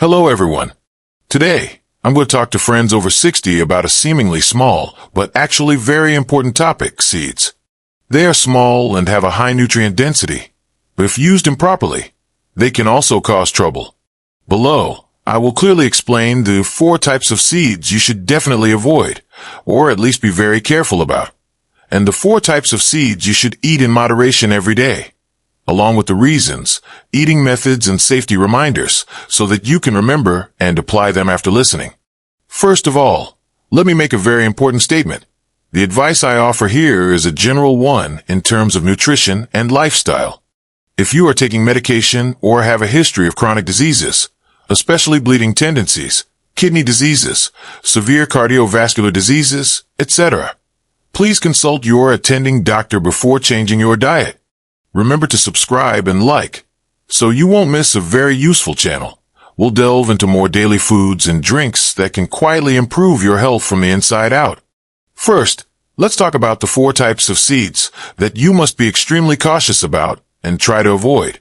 Hello everyone. Today, I'm going to talk to friends over 60 about a seemingly small, but actually very important topic, seeds. They are small and have a high nutrient density, but if used improperly, they can also cause trouble. Below, I will clearly explain the 4 types of seeds you should definitely avoid, or at least be very careful about, and the 4 types of seeds you should eat in moderation every day, along with the reasons, eating methods, and safety reminders, so that you can remember and apply them after listening. First of all, let me make a very important statement. The advice I offer here is a general one in terms of nutrition and lifestyle. If you are taking medication or have a history of chronic diseases, especially bleeding tendencies, kidney diseases, severe cardiovascular diseases, etc., please consult your attending doctor before changing your diet. Remember to subscribe and like, so you won't miss a very useful channel. We'll delve into more daily foods and drinks that can quietly improve your health from the inside out. First, let's talk about the 4 types of seeds that you must be extremely cautious about and try to avoid.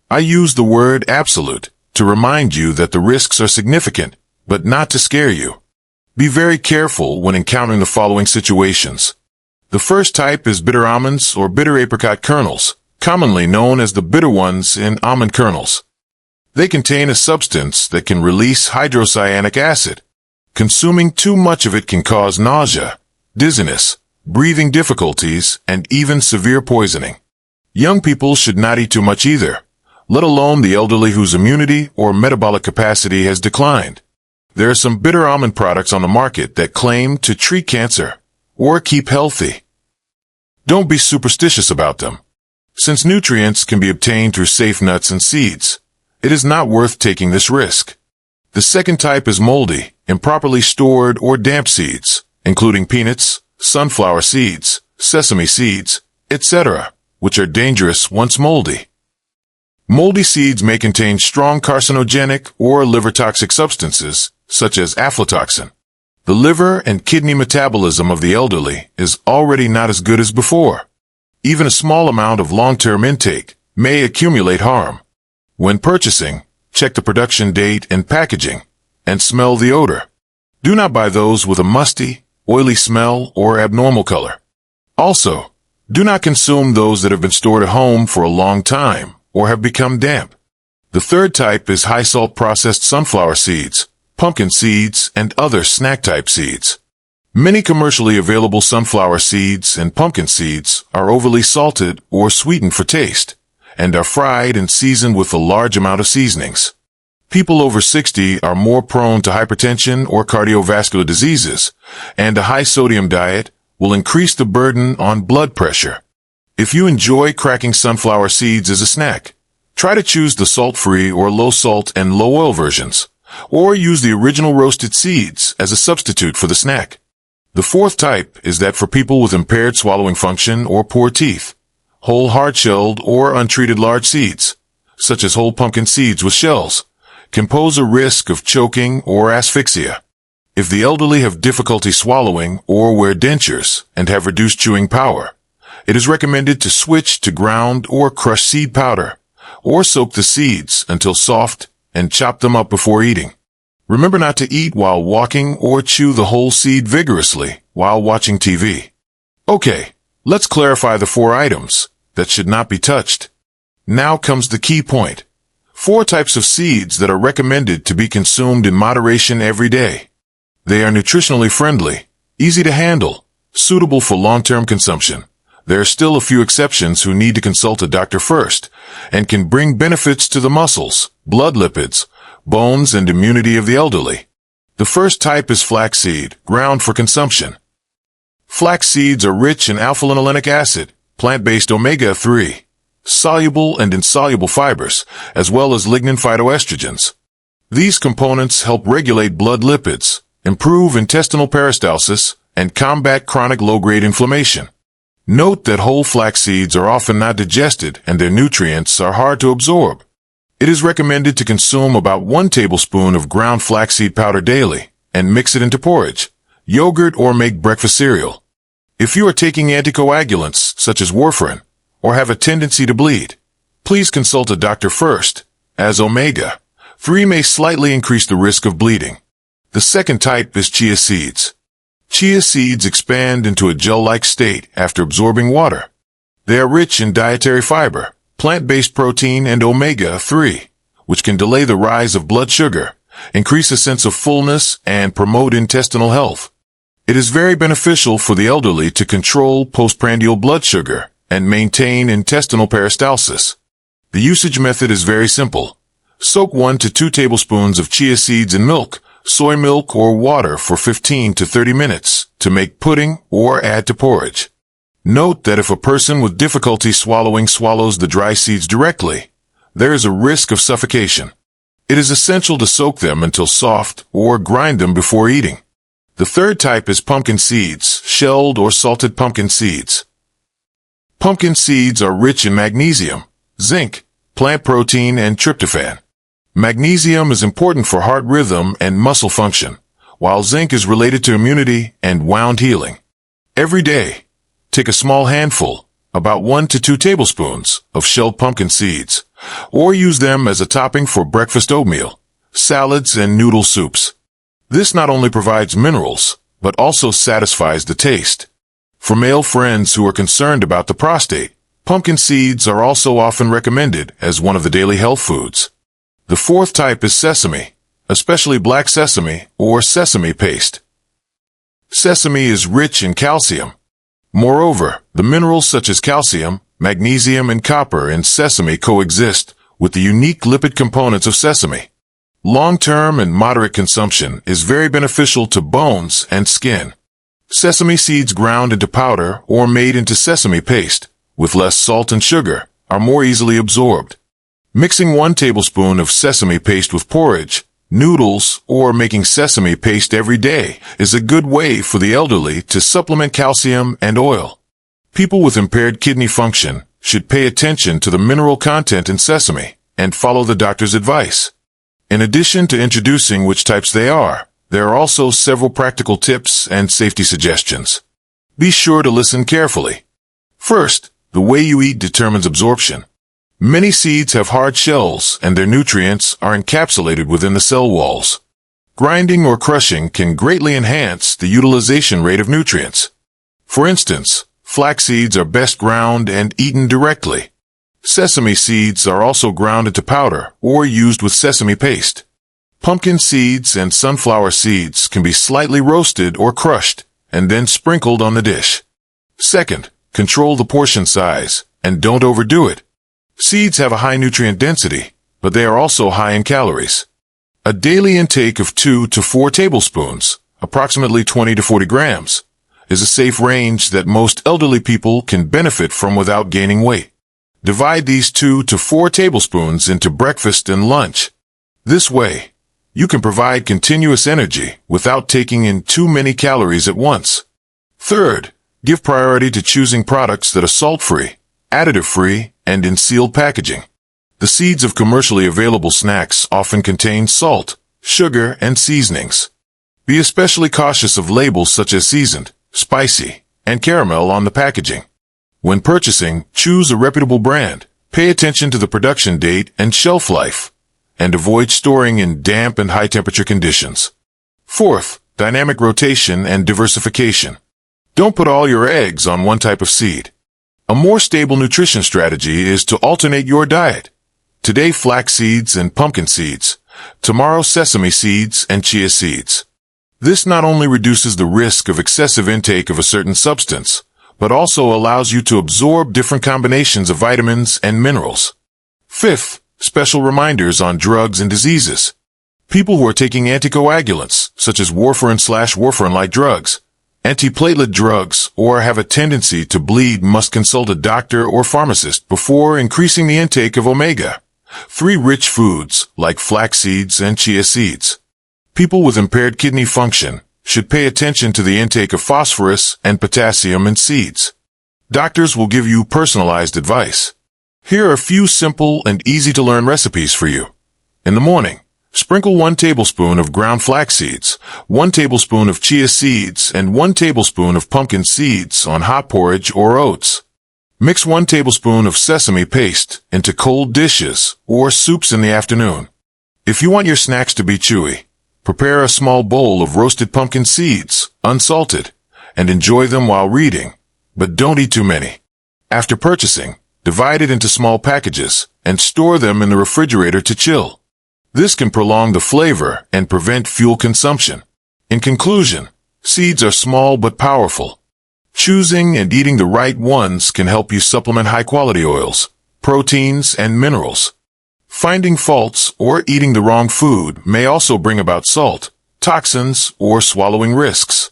I use the word absolute to remind you that the risks are significant, but not to scare you. Be very careful when encountering the following situations. The first type is bitter almonds or bitter apricot kernels, commonly known as the bitter ones in almond kernels. They contain a substance that can release hydrocyanic acid. Consuming too much of it can cause nausea, dizziness, breathing difficulties, and even severe poisoning. Young people should not eat too much either, let alone the elderly whose immunity or metabolic capacity has declined. There are some bitter almond products on the market that claim to treat cancer or keep healthy. Don't be superstitious about them. Since nutrients can be obtained through safe nuts and seeds, it is not worth taking this risk. The second type is moldy, improperly stored or damp seeds, including peanuts, sunflower seeds, sesame seeds, etc., which are dangerous once moldy. Moldy seeds may contain strong carcinogenic or liver-toxic substances, such as aflatoxin. The liver and kidney metabolism of the elderly is already not as good as before. Even a small amount of long-term intake may accumulate harm. When purchasing, check the production date and packaging, and smell the odor. Do not buy those with a musty, oily smell or abnormal color. Also, do not consume those that have been stored at home for a long time or have become damp. The third type is high-salt processed sunflower seeds, pumpkin seeds, and other snack-type seeds. Many commercially available sunflower seeds and pumpkin seeds are overly salted or sweetened for taste, and are fried and seasoned with a large amount of seasonings. People over 60 are more prone to hypertension or cardiovascular diseases, and a high-sodium diet will increase the burden on blood pressure. If you enjoy cracking sunflower seeds as a snack, try to choose the salt-free or low-salt and low-oil versions, or use the original roasted seeds as a substitute for the snack. The fourth type is that for people with impaired swallowing function or poor teeth. Whole hard-shelled or untreated large seeds, such as whole pumpkin seeds with shells, can pose a risk of choking or asphyxia. If the elderly have difficulty swallowing or wear dentures and have reduced chewing power, it is recommended to switch to ground or crushed seed powder, or soak the seeds until soft and chop them up before eating. Remember not to eat while walking or chew the whole seed vigorously while watching TV. Okay, let's clarify the 4 items that should not be touched. Now comes the key point. 4 types of seeds that are recommended to be consumed in moderation every day. They are nutritionally friendly, easy to handle, suitable for long-term consumption. There are still a few exceptions who need to consult a doctor first, and can bring benefits to the muscles, blood lipids, bones, and immunity of the elderly. The first type is flaxseed, ground for consumption. Flax seeds are rich in alpha-linolenic acid, plant-based omega-3, soluble and insoluble fibers, as well as lignin phytoestrogens. These components help regulate blood lipids, improve intestinal peristalsis, and combat chronic low-grade inflammation. Note that whole flax seeds are often not digested and their nutrients are hard to absorb. It is recommended to consume about 1 tablespoon of ground flaxseed powder daily and mix it into porridge, yogurt, or make breakfast cereal. If you are taking anticoagulants such as warfarin or have a tendency to bleed, please consult a doctor first, as omega 3 may slightly increase the risk of bleeding. The second type is chia seeds. Chia seeds expand into a gel-like state after absorbing water. They are rich in dietary fiber, plant-based protein, and omega-3, which can delay the rise of blood sugar, increase a sense of fullness, and promote intestinal health. It is very beneficial for the elderly to control postprandial blood sugar and maintain intestinal peristalsis. The usage method is very simple. Soak 1 to 2 tablespoons of chia seeds in milk, soy milk, or water for 15 to 30 minutes to make pudding or add to porridge. Note that if a person with difficulty swallowing swallows the dry seeds directly, there is a risk of suffocation. It is essential to soak them until soft or grind them before eating. The third type is pumpkin seeds, shelled or salted pumpkin seeds. Pumpkin seeds are rich in magnesium, zinc, plant protein, and tryptophan. Magnesium is important for heart rhythm and muscle function, while zinc is related to immunity and wound healing. Every day, take a small handful, about 1 to 2 tablespoons, of shelled pumpkin seeds, or use them as a topping for breakfast oatmeal, salads, and noodle soups. This not only provides minerals, but also satisfies the taste. For male friends who are concerned about the prostate, pumpkin seeds are also often recommended as one of the daily health foods. The fourth type is sesame, especially black sesame or sesame paste. Sesame is rich in calcium. Moreover, the minerals such as calcium, magnesium, and copper in sesame coexist with the unique lipid components of sesame. Long-term and moderate consumption is very beneficial to bones and skin. Sesame seeds ground into powder or made into sesame paste, with less salt and sugar, are more easily absorbed. Mixing 1 tablespoon of sesame paste with porridge, noodles, or making sesame paste every day is a good way for the elderly to supplement calcium and oil. People with impaired kidney function should pay attention to the mineral content in sesame and follow the doctor's advice. In addition to introducing which types they are, there are also several practical tips and safety suggestions. Be sure to listen carefully. First, the way you eat determines absorption. Many seeds have hard shells and their nutrients are encapsulated within the cell walls. Grinding or crushing can greatly enhance the utilization rate of nutrients. For instance, flax seeds are best ground and eaten directly. Sesame seeds are also ground into powder or used with sesame paste. Pumpkin seeds and sunflower seeds can be slightly roasted or crushed and then sprinkled on the dish. Second, control the portion size and don't overdo it. Seeds have a high nutrient density, but they are also high in calories. A daily intake of 2 to 4 tablespoons, approximately 20 to 40 grams, is a safe range that most elderly people can benefit from without gaining weight. Divide these 2 to 4 tablespoons into breakfast and lunch. This way, you can provide continuous energy without taking in too many calories at once. Third, give priority to choosing products that are salt-free, additive-free, and in sealed packaging. The seeds of commercially available snacks often contain salt, sugar, and seasonings. Be especially cautious of labels such as seasoned, spicy, and caramel on the packaging. When purchasing, choose a reputable brand, pay attention to the production date and shelf life, and avoid storing in damp and high-temperature conditions. Fourth, dynamic rotation and diversification. Don't put all your eggs on one type of seed. A more stable nutrition strategy is to alternate your diet. Today flax seeds and pumpkin seeds, tomorrow sesame seeds and chia seeds. This not only reduces the risk of excessive intake of a certain substance, but also allows you to absorb different combinations of vitamins and minerals. Fifth, special reminders on drugs and diseases. People who are taking anticoagulants, such as warfarin/warfarin-like drugs, antiplatelet drugs, or have a tendency to bleed must consult a doctor or pharmacist before increasing the intake of omega-3 rich foods like flax seeds and chia seeds. People with impaired kidney function should pay attention to the intake of phosphorus and potassium in seeds. Doctors will give you personalized advice. Here are a few simple and easy-to-learn recipes for you. In the morning, sprinkle 1 tablespoon of ground flax seeds, 1 tablespoon of chia seeds, and 1 tablespoon of pumpkin seeds on hot porridge or oats. Mix 1 tablespoon of sesame paste into cold dishes or soups in the afternoon. If you want your snacks to be chewy, prepare a small bowl of roasted pumpkin seeds, unsalted, and enjoy them while reading, but don't eat too many. After purchasing, divide it into small packages and store them in the refrigerator to chill. This can prolong the flavor and prevent fuel consumption. In conclusion, seeds are small but powerful. Choosing and eating the right ones can help you supplement high-quality oils, proteins, and minerals. Finding faults or eating the wrong food may also bring about salt, toxins, or swallowing risks.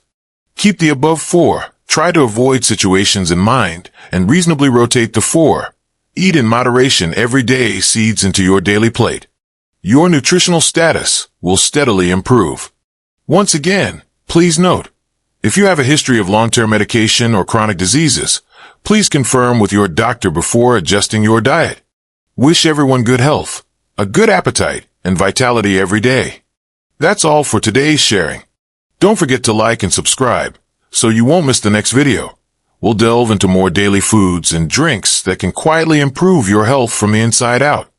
Keep the above 4. Try to avoid situations in mind and reasonably rotate the 4. Eat in moderation every day seeds into your daily plate. Your nutritional status will steadily improve. Once again, please note, if you have a history of long-term medication or chronic diseases, please confirm with your doctor before adjusting your diet. Wish everyone good health, a good appetite, and vitality every day. That's all for today's sharing. Don't forget to like and subscribe so you won't miss the next video. We'll delve into more daily foods and drinks that can quietly improve your health from the inside out.